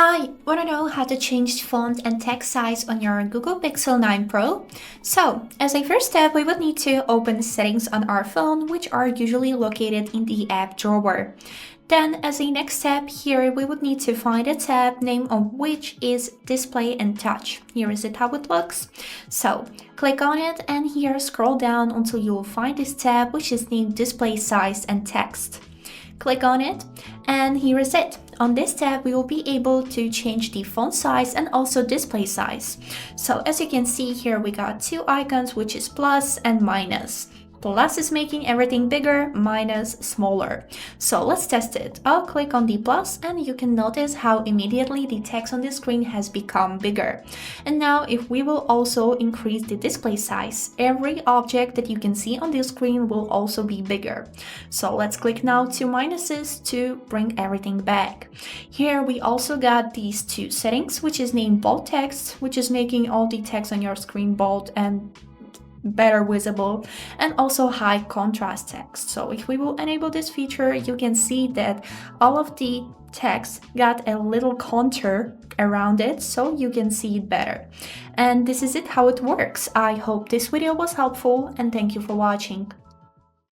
Hi, wanna know how to change font and text size on your Google Pixel 9 Pro? So, as a first step, we would need to open settings on our phone, which are usually located in the app drawer. Then, as a next step, here we would need to find a tab name of which is Display and Touch. Here is it how it looks. So, click on it and here scroll down until you will find this tab which is named Display Size and Text. Click on it and here is it. On this tab, we will be able to change the font size and also display size. So as you can see here, we got two icons, which is plus and minus. Plus is making everything bigger, minus smaller. So let's test it. I'll click on the plus and you can notice how immediately the text on the screen has become bigger. And now if we will also increase the display size, every object that you can see on the screen will also be bigger. So let's click now to minuses to bring everything back. Here we also got these two settings, which is named bold text, which is making all the text on your screen bold and better visible, and also high contrast text. So if we will enable this feature, you can see that all of the text got a little contour around it so you can see it better. And this is it how it works. I hope this video was helpful and thank you for watching.